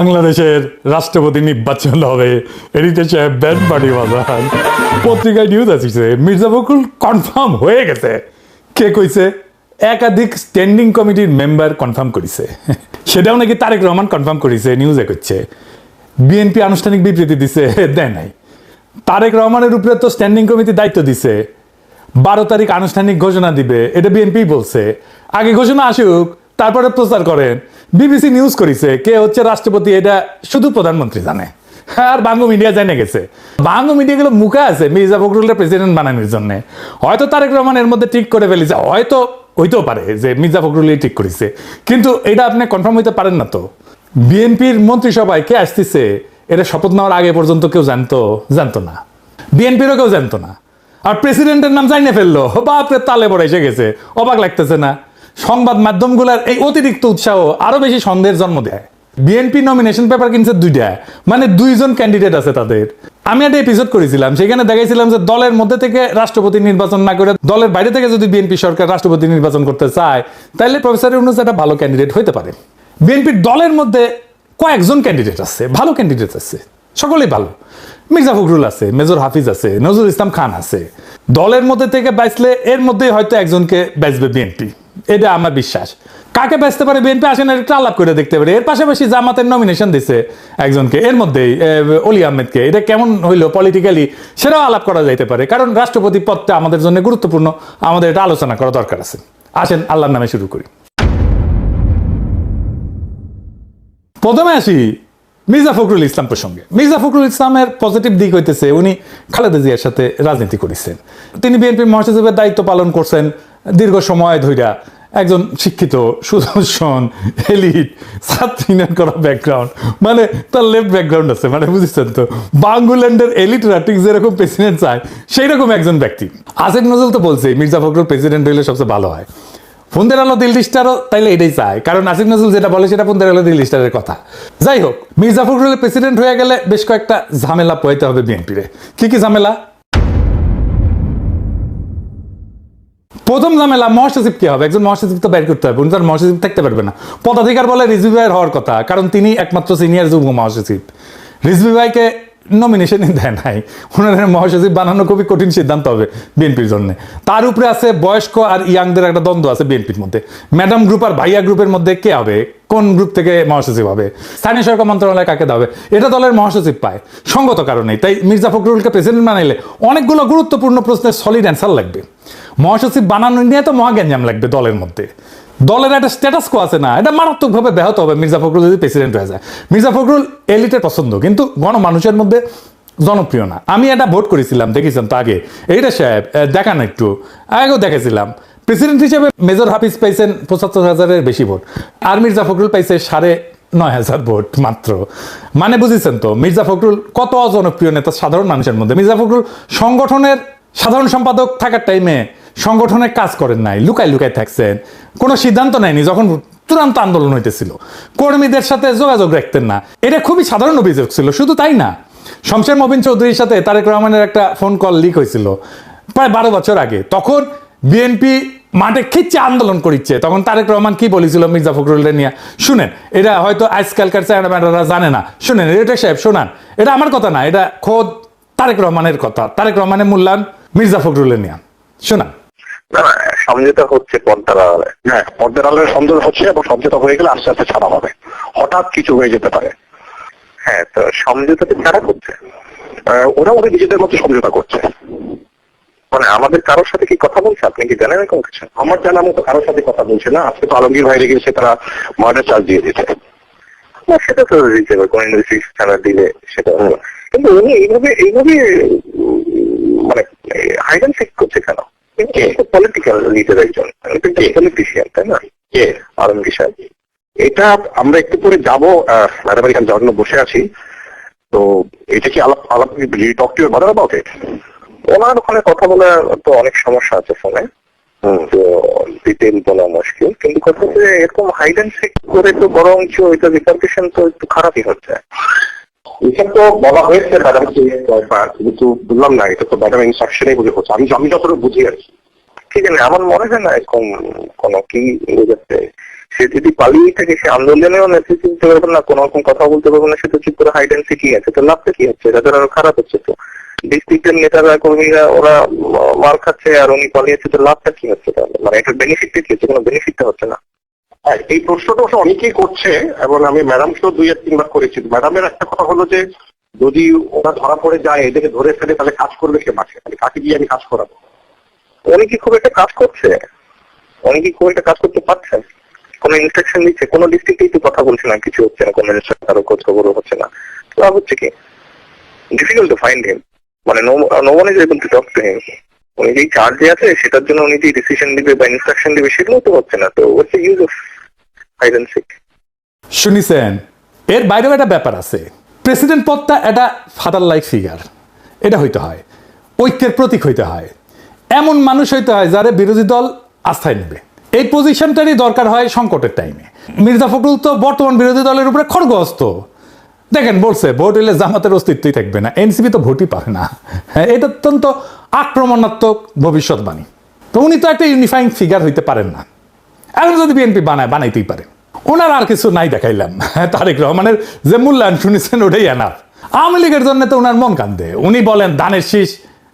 বাংলাদেশের রাষ্ট্রপতি নির্বাচন হবে, এদিকে সাহেব ব্যান্ড পার্টি বাজান পত্রিকায় নিউজ আসছে মির্জা ফখরুল কনফার্ম হয়ে গেছে। কে কইছে? একাধিক স্ট্যান্ডিং কমিটির মেম্বার কনফার্ম করেছে, সেটাও নাকি তারেক রহমান কনফার্ম করেছে। নিউজে করছে বিএনপি আনুষ্ঠানিক বিবৃতি দিছে, দেয় নাই। তারেক রহমানের উপরে তো স্ট্যান্ডিং কমিটি দায়িত্ব দিছে, 12 তারিখ আনুষ্ঠানিক ঘোষণা দিবে, এটা বিএনপি বলছে। আগে ঘোষণা আসুক, তারপরে প্রচার করেন। বিবিসি নিউজ করেছে কে হচ্ছে রাষ্ট্রপতি এটা শুধু প্রধানমন্ত্রী জানে, আর বাংলা মিডিয়া জেনে গেছে। বাংলা মিডিয়াগুলো মুখে আছে মির্জা ফখরুলের প্রেসিডেন্ট বানানোর জন্য। হয়তো তারেক রহমান এর মধ্যে ঠিক করে ফেলেছে, হয়তো হইতেও পারে যে মির্জা ফখরুলই ঠিক করেছে, কিন্তু এটা আপনি কনফার্ম হইতে পারেন না। তো বিএনপির মন্ত্রিসভায় কে আসতেছে এটা শপথ নেওয়ার আগে পর্যন্ত কেউ জানতো না, বিএনপিরও কেউ জানতো না। আর প্রেসিডেন্টের নাম জানিয়ে ফেললো, বাপরে তালে পড়ে এসে গেছে। অবাক লাগতেছে না? সংবাদ মাধ্যমগুলোর এই অতিরিক্ত উৎসাহ আরো বেশি সন্দেহের জন্ম দেয়। বিএনপি নমিনেশন পেপার কিনছে 2টা, মানে 2জন ক্যান্ডিডেট আছে তাদের। আমি একটা এপিসোড করেছিলাম, সেখানে দেখাইছিলাম যে দলের মধ্যে থেকে রাষ্ট্রপতি নির্বাচন না করে দলের বাইরে থেকে যদি বিএনপি সরকার রাষ্ট্রপতি নির্বাচন করতে চায়, তাহলে প্রফেসর ইউনূস একটা ভালো ক্যান্ডিডেট হইতে পারে। বিএনপির দলের মধ্যে কয়েকজন ক্যান্ডিডেট আছে, ভালো ক্যান্ডিডেট আছে, সকলেই ভালো। মির্জা ফখরুল আছে, মেজর হাফিজ আছে, নজরুল ইসলাম খান আছে। দলের মধ্যে থেকে বাঁচলে এর মধ্যেই হয়তো একজনকে বাঁচবে বিএনপি, এটা আমার বিশ্বাস। কাকে বাঁচতে পারে বিএনপি আসেন একটা আলাপ করে দেখতে পারে। এর পাশাপাশি জামাতের নমিনেশন দিছে একজনকে, এর মধ্যেই অলি আহমেদকে। এটা কেমন হইলো পলিটিক্যালি সেটাও আলাপ করা যাইতে পারে, কারণ রাষ্ট্রপতি পদটা আমাদের জন্য গুরুত্বপূর্ণ, আমাদের এটা আলোচনা করা দরকার আছে। আসেন আল্লাহর নামে শুরু করি। প্রথমে আসি মির্জা ফখরুল ইসলাম প্রসঙ্গে। মির্জা ফখরুল ইসলামের পজিটিভ দিক হইতেছে উনি খালেদা জিয়ার সাথে রাজনীতি করেছেন। তিনি বিএনপির মহাসচিবের দায়িত্ব পালন করছেন দীর্ঘ সময় ধইরা। একজন শিক্ষিত, সুদর্শন, এলিট, ছাত্রীনের করা ব্যাকগ্রাউন্ড, মানে তার লেফট ব্যাকগ্রাউন্ড আছে, মানে বুঝেছেন তো। বাংলাদেশের এলিটরা ঠিক যেরকম প্রেসিডেন্ট চায় সেই রকম একজন ব্যক্তি। আসিফ নজরুল তো বলছে মির্জা ফখরুল প্রেসিডেন্ট হইলে সবচেয়ে ভালো হয়। ফোনদের আলো দিল্লি স্টারও তাইলে এটাই চায়, কারণ আসিফ নজরুল যেটা বলে সেটা ফোনদের আলো দিল্লি স্টারের কথা। যাই হোক, মির্জা ফখরুলের প্রেসিডেন্ট হয়ে গেলে বেশ কয়েকটা ঝামেলা পোহাইতে হবে বিএনপিরে। কি ঝামেলা? প্রথম ঝামেলা, মহাসচিব কি হবে? একজন মহাসচিব তো বের করতে হবে, উনি তার মহাসচিব থাকতে পারবে না। পদাধিকার বলে রিজভী ভাইয়ের হওয়ার কথা, কারণ তিনি একমাত্র সিনিয়র যুগ্ম মহাসচিব। রিজভী ভাইকে নমিনেশনই দেয় নাই, ওনার মহাসচিব বানানো খুবই কঠিন সিদ্ধান্ত হবে বিএনপির জন্য। তার উপরে আছে বয়স্ক আর ইয়াংদের একটা দ্বন্দ্ব আছে বিএনপির মধ্যে। ম্যাডাম গ্রুপ আর ভাইয়া গ্রুপের মধ্যে কে হবে, কোন গ্রুপ থেকে মহাসচিব হবে, স্থানীয় সরকার মন্ত্রণালয় কাকে দেওয়া হবে, এটা দলের মহাসচিব পায় সঙ্গত কারণে। তাই মির্জা ফখরুলকে প্রেসিডেন্ট বানাইলে অনেকগুলো গুরুত্বপূর্ণ প্রশ্নের সলিড অ্যান্সার লাগবে। মহাসচিব বানানো নিয়ে তো মহাগ্যাঞ্জাম লাগবে দলের মধ্যে। দলের একটা স্ট্যাটাস কো আছে না, এটা মারাত্মকভাবে ব্যাহত হবে মির্জা ফখরুল যদি প্রেসিডেন্ট হয়ে যায়। মির্জা ফখরুল এলিটের পছন্দ, কিন্তু গণমানুষের মধ্যে জনপ্রিয় না। আমি এটা ভোট করেছিলাম, দেখেছিলাম তো আগে। এইটা সাহেব দেখান একটু আগেও দেখেছিলাম। প্রেসিডেন্ট হিসেবে মেজর হাফিজ পাইছেন ৭৫,০০০-এর বেশি ভোট, আর মির্জা ফখরুল পাইছে ৯৫,০০০ ভোট মাত্র। মানে বুঝেছেন তো মির্জা ফখরুল কত অজনপ্রিয় নেতা সাধারণ মানুষের মধ্যে। মির্জা ফখরুল সংগঠনের সাধারণ সম্পাদক থাকার টাইমে সংগঠনের কাজ করেন নাই, লুকায় থাকছেন, কোনো সিদ্ধান্ত নেয়নি যখন চূড়ান্ত আন্দোলন হইতেছিল, কর্মীদের সাথে যোগাযোগ রাখতেন না। এটা খুবই সাধারণ অভিযোগ ছিল। শুধু তাই না, শমশের মবিন চৌধুরীর সাথে তারেক রহমানের একটা ফোন কল লিক হয়েছিল প্রায় 12 বছর আগে। তখন বিএনপি মাঠে খিচ্ছে আন্দোলন করিচ্ছে, তখন তারেক রহমান কি বলেছিল মির্জা ফখরুলের নিয়ে শুনেন। এটা হয়তো আজকালকার চ্যানেলম্যানরা জানে না, শুনেন। এটা সাহেব শোনান, এটা আমার কথা না, এটা খোদ তারেক রহমানের কথা। তারেক রহমানের মূল্যায়ন মির্জা ফখরুলের নিয়ে শোনান। না না, সমঝোতা হচ্ছে পর্দার আড়ালে। হ্যাঁ, পর্দার আড়ালে সমঝোতা হচ্ছে, এবং সমঝোতা হয়ে গেলে আস্তে আস্তে ছাড়া হবে। হঠাৎ কিছু হয়ে যেতে পারে। হ্যাঁ, তো সমঝোতাতে কারা করছে? ওরা ওদের নিজেদের মধ্যে সমঝোতা করছে। মানে আমাদের কারোর সাথে কি কথা বলছে আপনি কি জানেন এরকম কিছু? আমার জানার মতো কারোর সাথে কথা বলছে না। আজকে তো আলমগীর ভাইরে গেছে, তারা মার্ডার চার্জ দিয়ে দিতে। না, সেটা তো দিতে হবে, কোন ইনভেস্টিগেশন দিলে সেটা। কিন্তু উনি এইভাবে মানে হাইড অ্যান্ড সিক করছে কেন? পলিটিক্যাল লিডার একজন, পলিটিশিয়ান, তাই না? আলমগীর সাহেব, এটা আমরা একটু পরে যাবো। ম্যাডাম এখানে যাওয়ার জন্য বসে আছি, তো এটা কি আলাপ talk to your mother about it? ওনার ওখানে কথা বলে তো অনেক সমস্যা আছে ফোনে, তো ডিটেল বলা মুশকিল। কিন্তু কথা হচ্ছে এরকম হাইড অ্যান্ড সিক করে তো বরঞ্চ এটা রিপার্কেশন তো একটু খারাপই হচ্ছে। এটা তো বলা হয়েছে ম্যাডামকে কয়েকবার, কিন্তু বুঝলাম না এটা তো ম্যাডাম ইনস্ট্রাকশনে বুঝে হচ্ছে। আমি যতটা বুঝি আর কি, ঠিক আছে। আমার মনে হয় না এরকম কোন কি বোঝাচ্ছে। সে যদি পালিয়ে থাকে, সে আন্দোলনেও নেতৃত্ব দিতে পারবে না, কোনো রকম কথা বলতে পারবে না, সে তো চুপ করে হাইড অ্যান্ড সিক আছে। তো লাভটা কি হচ্ছে? তাদের আরো খারাপ হচ্ছে। তো ডিস্ট্রিক্টের নেতারা কর্মীরা ওরা মার খাচ্ছে আর উনি পালিয়েছে, তো লাভটা কি হচ্ছে তাহলে? মানে এটার বেনিফিটটা কি হচ্ছে? কোনো বেনিফিটটা হচ্ছে না। এই প্রশ্নটা অনেকেই করছে এবং আমি ম্যাডামকেও 2-3 বার করেছি। ম্যাডামের একটা কথা হলো যে যদি ওরা ধরা পড়ে যায়, এদেরকে ধরে ফেলে, তাহলে কাজ করবে কে মাঠে? তাহলে কাকে দিয়ে আমি কাজ করাবো? উনি কি খুব একটা কাজ করছে? উনি কি খুব একটা কাজ করতে পারছে? কোনো ইনস্ট্রাকশন দিচ্ছে? কোনো ডিস্ট্রিক্টেই তো কথা বলছে না, কিছু হচ্ছে না, কোনো ইনস্ট্রাকশন কারো খোঁজ খবরও হচ্ছে না। লাভ হচ্ছে কি? ডিফিকাল্ট টু ফাইন্ড হিম, মানে no one is able to talk to him. উনি যেই চার্জে আছে সেটার জন্য উনি যে ডিসিশন দিবে বা ইনস্ট্রাকশন দিবে সেগুলো তো হচ্ছে না। তো what's the use of hide and seek? শুনিছেন, এর বাইরেও একটা ব্যাপার আছে। প্রেসিডেন্ট পদটা একটা ফাদার লাইক ফিগার, এটা হইতে হয়, ঐক্যের প্রতীক হইতে হয়, এমন মানুষ হইতে হয় যারা বিরোধী দল আস্থায় নেবে। এই পজিশনটারই দরকার হয় সংকটের টাইমে। মির্জা ফখরুল তো বর্তমান বিরোধী দলের উপরে খড়গহস্ত। দেখেন, বলছে ভোট হইলে জামাতের অস্তিত্বই থাকবে না, এনসিপি তো ভোটই পাবে না। হ্যাঁ, এটা অত্যন্ত আক্রমণাত্মক ভবিষ্যৎবাণী। তো উনি তো একটা ইউনিফাইং ফিগার হইতে পারেন না। এখন যদি বিএনপি বানাইতেই পারে, ওনার আর কিছু নাই দেখাইলাম। তারেক রহমানের যে মূল্যায়ন শুনেছেন ওটাই এনার। আওয়ামী লীগের জন্য তো উনার মন কান্দে। উনি বলেন ধানের শীষ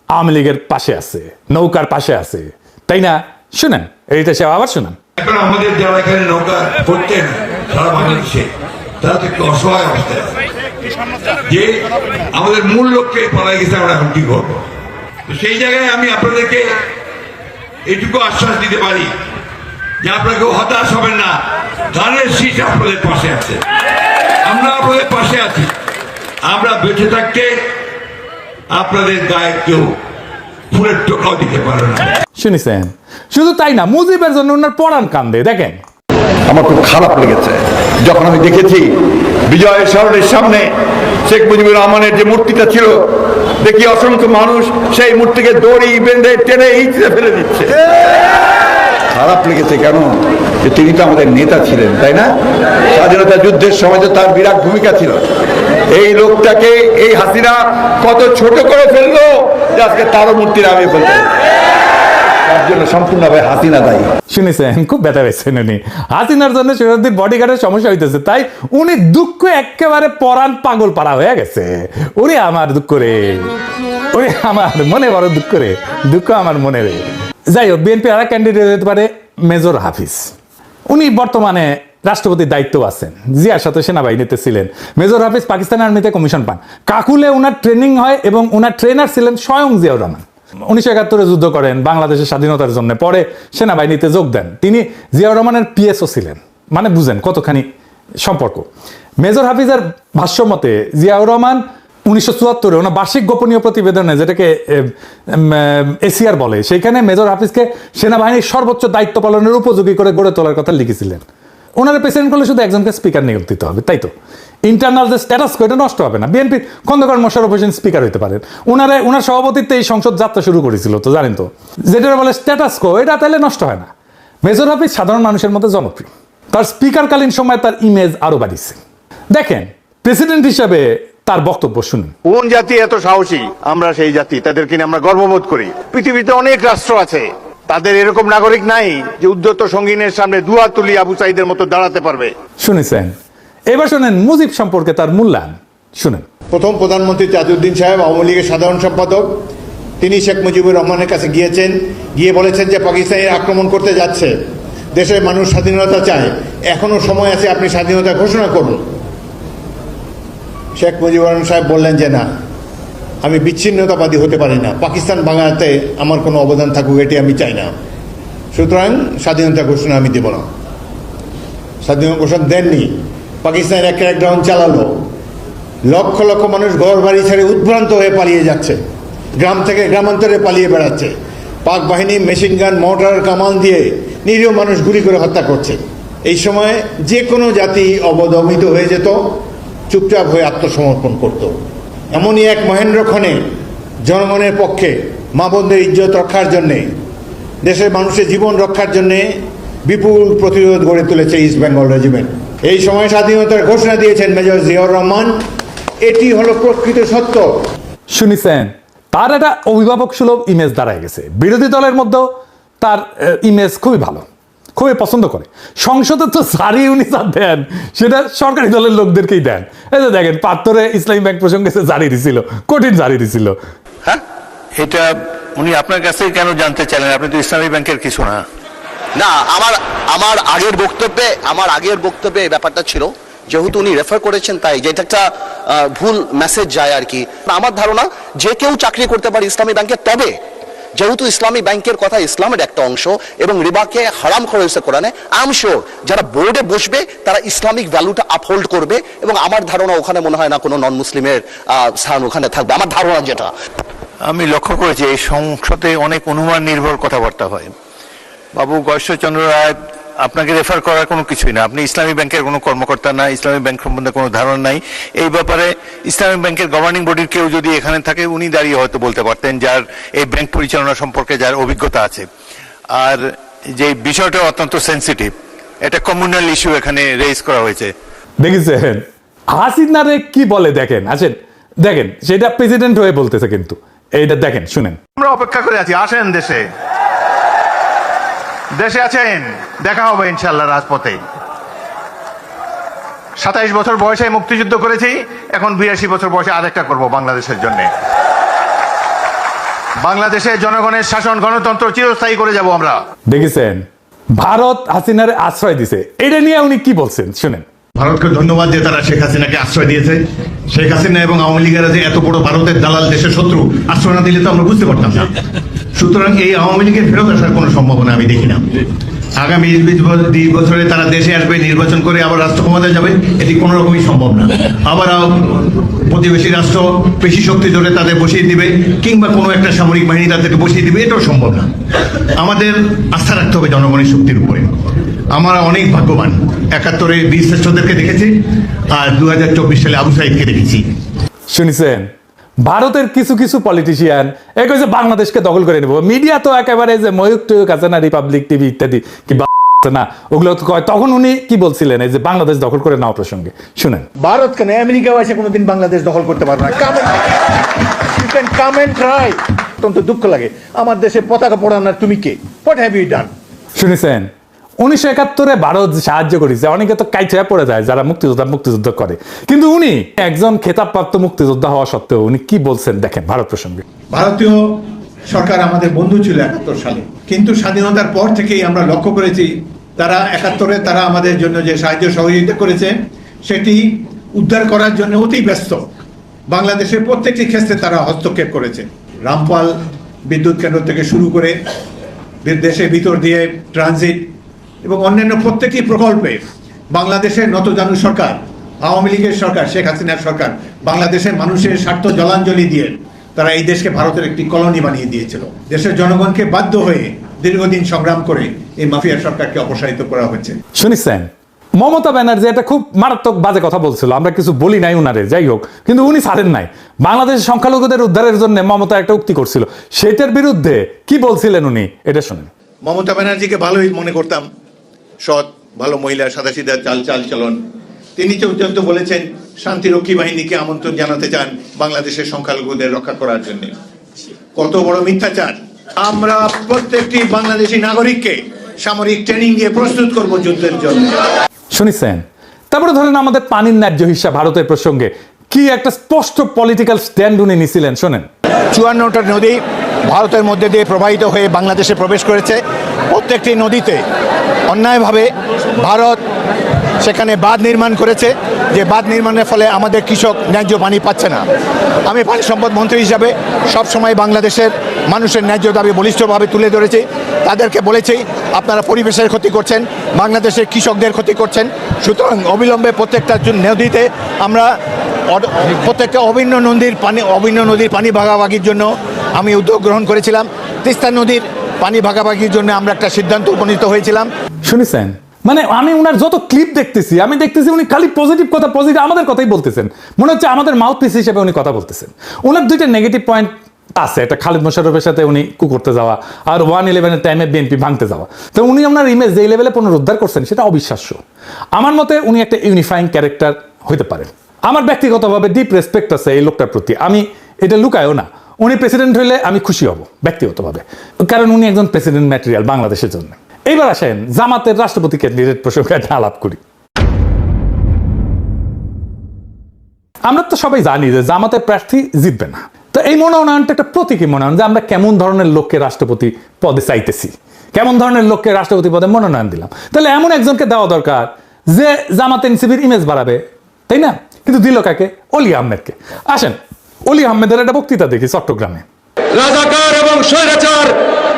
আওয়ামী লীগের পাশে আছে, নৌকার পাশে আছে, তাই না? শুনেন, এইটা সে আবার শুনেন। এখন আমাদের যারা এখানে নৌকা করতেন সারা বাংলাদেশে, তারা তো একটু অসহায় অবস্থায় আছে যে আমাদের মূল লক্ষ্যে পালাই গেছে, আমরা এখন কি করবো? তো সেই জায়গায় আমি আপনাদেরকে এটুকু আশ্বাস দিতে পারি যে আপনারা কেউ হতাশ হবেন না, ধানের শীষ আপনাদের পাশে আছে, আমরা আপনাদের পাশে আছি। আমরা বেঁচে থাকতে আপনাদের গায়ে কেউ ফুলের টোকাও দিতে পারে না। শুনেছেন? শুধু তাই না, মুজিবের জন্য ওনার পরাণ কান্দে। দেখেন, আমার খুব খারাপ লেগেছে যখন আমি দেখেছি বিজয় সরণের সামনে শেখ মুজিবুর রহমানের যে মূর্তিটা ছিল, দেখি অসংখ্য মানুষ সেই মূর্তিকে দড়ি বেঁধে টেনে হিঁচড়ে ফেলে দিচ্ছে। খারাপ লেগেছে কেন? যে তিনি তো আমাদের নেতা ছিলেন, তাই না? স্বাধীনতা যুদ্ধের সময় তো তার বিরাট ভূমিকা ছিল। এই লোকটাকে এই হাসিনা কত ছোট করে ফেললো যে আজকে তারও মূর্তি নামিয়ে ফেললো। তার জন্য সম্পূর্ণভাবে হাসিনা দায়ী। শুনেছেন? খুব ব্যথা পেয়েছেন উনি। হাসিনার জন্য শরীয়দ্দিন বডিগার্ডের সমস্যা হইতেছে, তাই উনি দুঃখ একেবারে পরাণ পাগল পাড়া হয়ে গেছে। ওরে আমার দুঃখ রে, ওরে আমার মনে বড় দুঃখ রে, দুঃখ আমার মনে রে। যাই হোক, বিএনপি আর ক্যান্ডিডেট হতে পারে মেজর হাফিজ। উনি বর্তমানে রাষ্ট্রপতির দায়িত্ব আছেন, জিয়ার সাথে সেনাবাহিনীতে ছিলেন। মেজর হাফিজ পাকিস্তান আর্মিতে কমিশন পান, কাকুলে ওনার ট্রেনিং হয় এবং ওনার ট্রেনার ছিলেন স্বয়ং জিয়াউর রহমান। 1971 যুদ্ধ করেন বাংলাদেশের স্বাধীনতার জন্য, পরে সেনাবাহিনীতে যোগ দেন। তিনি জিয়াউর রহমানের পিএসও ছিলেন, মানে বুঝেন কতখানি সম্পর্ক। মেজর হাফিজের ভাষ্য মতে জিয়াউর রহমান 1974 ওনার বার্ষিক গোপনীয় প্রতিবেদনে, যেটাকে এসিআর বলে, সেইখানে মেজর হাফিজকে সেনাবাহিনীর সর্বোচ্চ দায়িত্ব পালনের উপযোগী করে গড়ে তোলার কথা লিখেছিলেন। ওনারা প্রেসিডেন্ট করলে শুধু একজনকে স্পিকার নিয়োগ দিতে হবে, তাই তো? ইন্টারনাল যে স্ট্যাটাস এটা নষ্ট হবে না। বিএনপির খন্দকার মোশাররফ হোসেন স্পিকার হইতে পারেন। ওনার সভাপতিত্বে এই সংসদ যাত্রা শুরু করেছিল, তো জানেন তো, যেটা বলে স্ট্যাটাস কো, এটা তাহলে নষ্ট হয় না। মেজর হাফিজ সাধারণ মানুষের মধ্যে জনপ্রিয়, তার স্পিকারকালীন সময় তার ইমেজ আরো বাড়িছে। দেখেন, প্রেসিডেন্ট হিসাবে তার বক্তব্য শুনুন। কোন জাতি এত সাহসী? আমরা সেই জাতি, তাদেরকে নিয়ে আমরা গর্ববোধ করি। পৃথিবীতে অনেক রাষ্ট্র আছে, তাদের এরকম নাগরিক নাই যে উদ্ধত সঙ্গীনের সামনে দুহাত তুলি আবু সাইদের মতো দাঁড়াতে পারবে। শুনেছেন? এবার শুনেন মুজিব সম্পর্কে তার মূল্যায়ন শুনেন। প্রথম প্রধানমন্ত্রী তাজউদ্দিন সাহেব, আওয়ামী লীগের সাধারণ সম্পাদক, তিনি শেখ মুজিবুর রহমানের কাছে গিয়েছেন, গিয়ে বলেছেন যে পাকিস্তানি আক্রমণ করতে যাচ্ছে, দেশের মানুষ স্বাধীনতা চায়, এখনো সময় আছে, আপনি স্বাধীনতা ঘোষণা করুন। শেখ মুজিবুর রহমান সাহেব বললেন যে না, আমি বিচ্ছিন্নতাবাদী হতে পারি না, পাকিস্তান ভাঙাতে আমার কোনো অবদান থাকুক এটি আমি চাই না, সুতরাং স্বাধীনতা ঘোষণা আমি দেব না। স্বাধীনতা ঘোষণা দেননি, পাকিস্তানের এক ক্র্যাকডাউন চালালো, লক্ষ লক্ষ মানুষ ঘর বাড়ি ছেড়ে উদ্ভ্রান্ত হয়ে পালিয়ে যাচ্ছে, গ্রাম থেকে গ্রামান্তরে পালিয়ে বেড়াচ্ছে, পাক বাহিনী মেশিন গান, মর্টার, কামান দিয়ে নিরীহ মানুষ গুলি করে হত্যা করছে। এই সময় যে কোনো জাতি অবদমিত হয়ে যেত, চুপচাপ হয়ে আত্মসমর্পণ করত। এমনই এক মহেন্দ্রক্ষণে জনগণের পক্ষে মা বোনদের ইজ্জত রক্ষার জন্যে, দেশের মানুষের জীবন রক্ষার জন্যে বিপুল প্রতিরোধ গড়ে তুলেছে ইস্ট বেঙ্গল রেজিমেন্ট। এই সময় স্বাধীনতার ঘোষণা দিয়েছেন মেজর জিয়াউর রহমান। এটি হলো প্রকৃত সত্য। শুনেছেন? তার একটা অভিভাবক সুলভ ইমেজ দাঁড়ায় গেছে। বিরোধী দলের মধ্যেও তার ইমেজ খুবই ভালো। খুবই পছন্দ করে। সংসদে তো জারি উনি যা দেন সেটা সরকারি দলের লোকদেরকেই দেন। এই যে দেখেন ৭৫-এ ইসলামী ব্যাংক প্রসঙ্গে সে জারি দিছিল, কঠিন জারি দিছিল। হ্যাঁ, এটা উনি আপনার কাছে কেন জানতে চাইলেন? আপনি তো ইসলামী ব্যাংকের কিছু না। না, আমার আগের বক্তব্যে এই ব্যাপারটা ছিল, যেহেতু উনি রেফার করেছেন তাই, যেটা একটা ভুল মেসেজ যায় আর কি। আমার ধারণা যে কেউ চাকরি করতে পারে ইসলামী ব্যাংকে, তবে যেহেতু ইসলামী ব্যাংকের কথা ইসলামের একটা অংশ এবং রিবাকে হারাম করা হয়েছে কোরআনে, আই এম শিওর যারা বোর্ডে বসবে তারা ইসলামিক ভ্যালুটা আপহোল্ড করবে, এবং আমার ধারণা ওখানে মনে হয় না কোনো নন মুসলিমের স্থান ওখানে থাকবে, আমার ধারণা যেটা। আমি লক্ষ্য করেছি এই সংসদে অনেক অনুমান নির্ভর কথাবার্তা হয়। বাবু গয়েশ্বরচন্দ্র রায় আপনাকে রেফার করার কোনো কিছুই না, আপনি ইসলামী ব্যাংকের কোনো কর্মকর্তা না, ইসলামী ব্যাংক সম্বন্ধে কোনো ধারণা নাই। এই ব্যাপারে ইসলামী ব্যাংকের গভর্নিং বডির কেউ যদি এখানে থাকে উনি দাঁড়িয়ে হয়তো বলতে পারতেন, যার এই ব্যাংক পরিচালনা সম্পর্কে যার অভিজ্ঞতা আছে। আর যে বিষয়টা অত্যন্ত সেন্সিটিভ, এটা কমিউনাল ইস্যু এখানে রেজ করা হয়েছে। দেখেছেন হাসিনারে কি বলে? দেখেন, আসেন দেখেন, সেটা প্রেসিডেন্ট হয়ে বলতেছে, কিন্তু এইটা দেখেন, শুনেন। আমরা অপেক্ষা করে আছি, আসেন দেশে আছেন, দেখা হবে ইনশাল্লাহ রাজপথে। 27 বছর বয়সে মুক্তিযুদ্ধ করেছি, এখন 82 বছর বয়সে আরেকটা করব বাংলাদেশের জন্য। বাংলাদেশে জনগণের শাসন, গণতন্ত্র চিরস্থায়ী করে যাব আমরা। দেখেছেন ভারত হাসিনারে আশ্রয় দিছে, এটা নিয়ে উনি কি বলছেন শুনেন। ভারতকে ধন্যবাদ যে তারা শেখ হাসিনাকে আশ্রয় দিয়েছে। শেখ হাসিনা এবং আওয়ামী লীগেরা যে এত বড় ভারতের দালাল, দেশের শত্রু, আশ্রয় না দিলে তো আমরা বুঝতে পারতাম না। সুতরাং এই আওয়ামী লীগের ফেরত আসার কোনো সম্ভাবনা আমি দেখি না। আগামী 20 বছরে তারা দেশে আসবে, নির্বাচন করে আবার রাষ্ট্র ক্ষমতায় যাবে, এটি কোনো রকমই সম্ভব না। আবার প্রতিবেশী রাষ্ট্র পেশি শক্তি ধরে তাদের বসিয়ে দিবে, কিংবা কোনো একটা সামরিক বাহিনী তাদেরকে বসিয়ে দিবে, এটাও সম্ভব না। আমাদের আস্থা রাখতে হবে জনগণের শক্তির উপরে। আমরা অনেক ভাগ্যবান, 71-এ বীর শ্রেষ্ঠদেরকে দেখেছি, আর 2024 সালে আবু সাইদকে দেখেছি। শুনেছেন ভারতের কিছু কিছু পলিটিশিয়ান এই কইছে বাংলাদেশকে দখল করে নেব। মিডিয়া তো একেবারে যে ময়ূক টয়ুক আছে না, রিপাবলিক টিভি ইত্যাদি কি না, ওগুলো তো কয়। তখন উনি কি বলছিলেন এই যে বাংলাদেশ দখল করে নাও প্রসঙ্গে, শুনেন। ভারত কেন, আমেরিকাও এসে কোনোদিন বাংলাদেশ দখল করতে পারবে না। Come and try. অত্যন্ত দুঃখ লাগে, আমার দেশে পতাকা পোড়ানোর তুমি কে? What have you done? শুনেছেন 1971-এ ভারত সাহায্য করেছে, অনেকে তো কাইছে পড়ে যায় যারা মুক্তিযুদ্ধ করে, কিন্তু উনি একজন খেতাবপ্রাপ্ত মুক্তিযোদ্ধা হওয়া সত্ত্বেও উনি কি বলছেন দেখেন ভারত প্রসঙ্গে। ভারতীয় সরকার আমাদের বন্ধু ছিল 71 সালে, কিন্তু স্বাধীনতার পর থেকেই আমরা লক্ষ্য করেছি তারা 71-এ তারা আমাদের জন্য যে সাহায্য সহযোগিতা করেছে সেটি উদ্ধার করার জন্য অতি ব্যস্ত। বাংলাদেশের প্রত্যেকটি ক্ষেত্রে তারা হস্তক্ষেপ করেছে। রামপাল বিদ্যুৎ কেন্দ্র থেকে শুরু করে দেশের ভিতর দিয়ে ট্রানজিট এবং অন্যান্য প্রত্যেকটি প্রকল্পে বাংলাদেশের নতজানু সরকার, আওয়ামী লীগের সরকার, শেখ হাসিনার সরকার বাংলাদেশের মানুষের স্বার্থ জলাঞ্জলি দিয়ে তারা এই দেশকে ভারতের একটি কলোনি বানিয়ে দিয়েছিল। দেশের জনগণকে বাধ্য হয়ে দীর্ঘদিন সংগ্রাম করে এই মাফিয়া সরকারকে অপসারিত করা হয়েছে। শুনেছেন মমতা ব্যানার্জি একটা খুব মারাত্মক বাজে কথা বলছিল, আমরা কিছু বলি নাই উনারে, যাই হোক, কিন্তু উনি ছাড়েন নাই। বাংলাদেশের সংখ্যালঘুদের উদ্ধারের জন্য মমতা একটা উক্তি করছিল, সেটার বিরুদ্ধে কি বলছিলেন উনি, এটা শুনেন। মমতা ব্যানার্জিকে ভালোই মনে করতাম, সৎ ভালো মহিলা, সাদাসিধা চালচলন। তিনি চৌদ্দ বলেছেন শান্তিরক্ষী বাহিনীকে আমন্ত্রণ জানাতে চান বাংলাদেশের সংখ্যালঘুদের রক্ষা করার জন্য। কত বড় মিথ্যাচার! আমরা প্রত্যেকটি বাংলাদেশি নাগরিককে সামরিক ট্রেনিং দিয়ে প্রস্তুত করব যুদ্ধের জন্য। শুনেছেন তারপরে ধরেন আমাদের পানির ন্যায্য হিস্সা ভারতের প্রসঙ্গে কি একটা স্পষ্ট পলিটিক্যাল স্ট্যান্ড উনি নিছিলেন, শোনেন। 54টা নদী ভারতের মধ্যে দিয়ে প্রবাহিত হয়ে বাংলাদেশে প্রবেশ করেছে। প্রত্যেকটি নদীতে অন্যায়ভাবে ভারত সেখানে বাঁধ নির্মাণ করেছে, যে বাঁধ নির্মাণের ফলে আমাদের কৃষক ন্যায্য পানি পাচ্ছে না। আমি পানি সম্পদ মন্ত্রী হিসাবে সবসময় বাংলাদেশের মানুষের ন্যায্য দাবি বলিষ্ঠভাবে তুলে ধরেছি। তাদেরকে বলেছি আপনারা পরিবেশের ক্ষতি করছেন, বাংলাদেশের কৃষকদের ক্ষতি করছেন। সুতরাং অবিলম্বে প্রত্যেকটা নদীতে আমরা প্রত্যেকটা অভিন্ন নদীর পানি ভাগাভাগির জন্য আমি উদ্যোগ গ্রহণ করেছিলাম। তিস্তা নদীর পানি ভাগাভাগির জন্য আমরা একটা সিদ্ধান্ত উপনীত হয়েছিলাম। শুনেছেন মানে আমি উনার যত ক্লিপ দেখতেছি আমি দেখতেছি উনি খালি পজিটিভ আমাদের কথাই বলতেছেন, মনে হচ্ছে আমাদের মাউথ পিস হিসেবে উনি কথা বলতেছেন। ওনার দুইটা নেগেটিভ পয়েন্ট আছে, একটা খালিদ মোশাররফের সাথে উনি করতে যাওয়া, আর 1/11-এর টাইমে বিএনপি ভাঙতে যাওয়া। তো উনি ওনার ইমেজ যে লেভেলে পুনরুদ্ধার করছেন সেটা অবিশ্বাস্য। আমার মতে উনি একটা ইউনিফাইং ক্যারেক্টার হইতে পারেন। আমার ব্যক্তিগতভাবে ডিপ রেসপেক্ট আছে এই লোকটার প্রতি, আমি এটা লুকায়ও না। উনি প্রেসিডেন্ট হইলে আমি খুশি হব ব্যক্তিগতভাবে, কারণ উনি একজন প্রেসিডেন্ট ম্যাটেরিয়াল বাংলাদেশের জন্য। এইবার আসেন জামাতের রাষ্ট্রপতি ক্যান্ডিডেট প্রসঙ্গে একটা আলাপ করি। আমরা তো সবাই জানি যে জামাতের প্রার্থী জিতবে না। তো এই মনোনয়নটা একটা প্রতীকী মনোনয়ন যে আমরা কেমন ধরনের লোককে রাষ্ট্রপতি পদে চাইতেছি, কেমন ধরনের লোককে রাষ্ট্রপতি পদে মনোনয়ন দিলাম। তাহলে এমন একজনকে দেওয়া দরকার যে জামাত এনসিপির ইমেজ বাড়াবে, তাই না? কিন্তু দিল কাকে? অলি আহমেদকে। আসেন অলি আহমেদের একটা বক্তৃতা দেখি চট্টগ্রামে। রাজাকার এবং স্বৈরাচার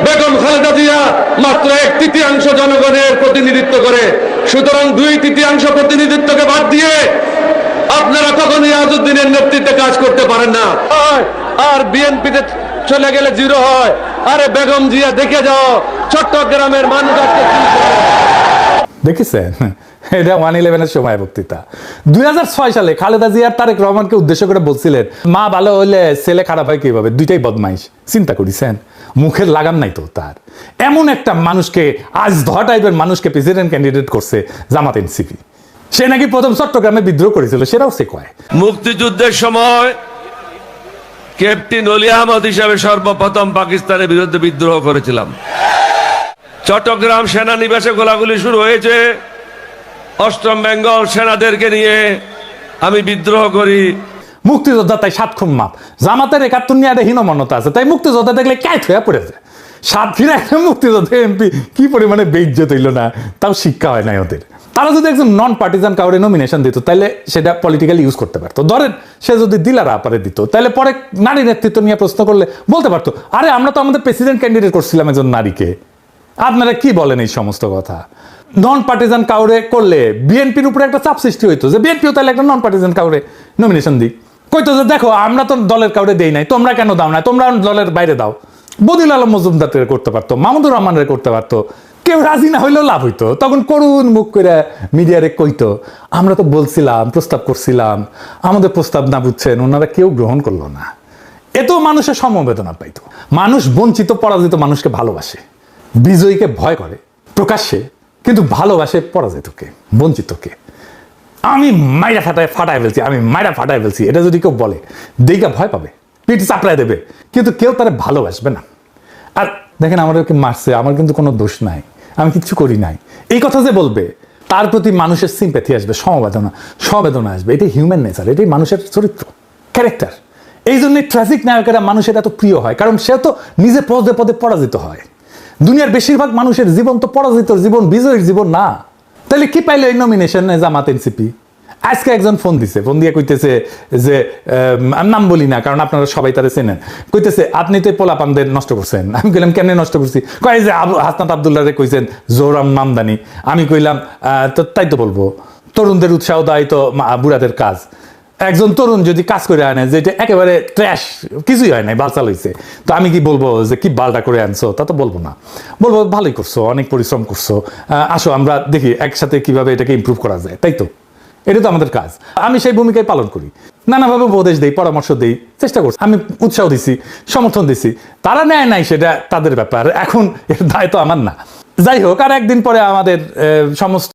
বেগম খালেদা জিয়া মাত্র 1/3 জনগণের প্রতিনিধিত্ব করে, সুতরাং 2/3 প্রতিনিধিত্বকে বাদ দিয়ে আপনারা কখনোই আজউদ্দিনের নেতৃত্বে কাজ করতে পারেন না। আর বিএনপিতে চলে গেলে 0 হয়। আরে বেগম জিয়া দেখে যাও চট্টগ্রামের মানুষ আজকে কি করে। দেখেছেন, এটা 1/11 সময় বক্তৃতা। 2006 সালে খালেদা জিয়া তারেক রহমানকে উদ্দেশ্য করে বলছিলেন, মা ভালো হইলে ছেলে খারাপ হয় কিভাবে, দুইটাই বদমাইশ। চিন্তা করেছেন, মুখের লাগাম নাই তো তার। এমন একটা মানুষকে, আজ ধরা টাইপের মানুষকে প্রেসিডেন্ট ক্যান্ডিডেট করছে জামাত এনসিপি। সে নাকি প্রথম চট্টগ্রামে বিদ্রোহ করেছিল, সেটাও সে কয়। মুক্তিযুদ্ধের সময় ক্যাপ্টেন অলি আহমদ হিসাবে সর্বপ্রথম পাকিস্তানের বিরুদ্ধে বিদ্রোহ করেছিলাম। চট্টগ্রাম সেনানিবাসে গোলাগুলি শুরু হয়েছে, 8ম বেঙ্গল সেনাদেরকে নিয়ে আমি বিদ্রোহ করি। মুক্তিযোদ্ধা তাই 7 খুন মাপ। জামাতের 71 নিয়ে একটা হীনমন্যতা আছে, তাই মুক্তিযোদ্ধা দেখলে ক্যাট হয়ে পড়েছে। সাতক্ষীরা একটা মুক্তিযোদ্ধা এমপি কি পরিমাণে বেইজ্জত হইল না, তাও শিক্ষা হয় নাই ওদের। তারা যদি একজন নন পার্টিজান কাউরে নমিনেশন দিত, তাহলে সেটা পলিটিক্যালি ইউজ করতে পারতো। ধরেন সে যদি দিলারা আপারে দিত, তাহলে পরে নারী নেতৃত্ব নিয়ে প্রশ্ন করলে বলতে পারতো, আরে আমরা তো আমাদের প্রেসিডেন্ট ক্যান্ডিডেট করছিলাম একজন নারীকে, আপনারা কি বলেন এই সমস্ত কথা। নন পার্টিজান কাউরে করলে বিএনপির উপরে একটা চাপ সৃষ্টি হইতো যে বিএনপিও তাহলে একটা নন পার্টিজান কাউরে নমিনেশন দিই। কইতো যে দেখো আমরা তো দলের কাউরে দেই নাই, তোমরা কেন দাও না, তোমরা দলের বাইরে দাও। বদিউল আলম মজুমদার করতে পারতো, মাহমুদুর রহমানের করতে পারতো। কেউ রাজি না হইলেও লাভ হইতো। তখন করুণ মুখ করে মিডিয়ারে কইতো, আমরা তো বলছিলাম, প্রস্তাব করছিলাম, আমাদের প্রস্তাব না বুঝছেন, ওনারা কেউ গ্রহণ করলো না। এত মানুষের সমবেদনা পাইতো। মানুষ বঞ্চিত পরাজিত মানুষকে ভালোবাসে, বিজয়ীকে ভয় করে প্রকাশ্যে, কিন্তু ভালোবাসে পরাজিতকে, বঞ্চিতকে। আমি মাইরা ফাটায় ফেলছি, আমি মাইরা ফাটায় ফেলছি, এটা যদি কেউ বলে দিকে ভয় পাবে, পিঠ চাপড়ায় দেবে, কিন্তু কেউ তারা ভালোবাসবে না। আর দেখেন আমাদেরকে মারছে, আমার কিন্তু কোনো দোষ নাই, আমি কিচ্ছু করি নাই, এই কথা যে বলবে তার প্রতি মানুষের সিম্প্যাথি আসবে, সমবেদনা আসবে। এটাই হিউম্যান নেচার, এটাই মানুষের চরিত্র, ক্যারেক্টার। এই জন্যই ট্র্যাজিক নায়কেরা মানুষের এত প্রিয় হয়, কারণ সে তো নিজে পদে পদে পরাজিত হয়। দুনিয়ার বেশিরভাগ মানুষের জীবন তো পরাজিত জীবন, বিজয়ীর জীবন না। তাহলে কি পাইলো এই নমিনেশনে জামাত এনসিপি? আজকে একজন ফোন দিছে, ফোন দিয়ে কইতেছে যে নাম বলি না কারণ আপনারা সবাই তারা চেনেন, কইতেছে আপনি তো পোলাপানদের নষ্ট করছেন। আমি কইলাম কেমনে নষ্ট করছি? কয় যে হাসনাত আব্দুল্লাহরে কইছেন জোহরাম মামদানি। আমি কইলাম তো তাই তো বলবো, তরুণদের উৎসাহ দেয় তো বুড়াদের কাজ। একজন তরুণ যদি কাজ করে আনে যেটা একেবারে ট্র্যাশ, কিছুই হয় নাই, বালচাল হয়েছে, তো আমি কি বলবো যে কি বালটা করে আনছো? তা তো বলবো না, বলবো ভালোই করছো, অনেক পরিশ্রম করছো, আসো আমরা দেখি একসাথে কিভাবে এটাকে ইমপ্রুভ করা যায়। তাই তো, এটা তো আমাদের কাজ। আমি সেই ভূমিকায় পালন করি, নানাভাবে উপদেশ দিই, পরামর্শ দিই, চেষ্টা করছি, আমি উৎসাহ দিছি, সমর্থন দিছি। তারা নেয় নাই সেটা তাদের ব্যাপার, এখন এর দায় তো আমার না। যাই হোক, আর একদিন পরে আমাদের সমস্ত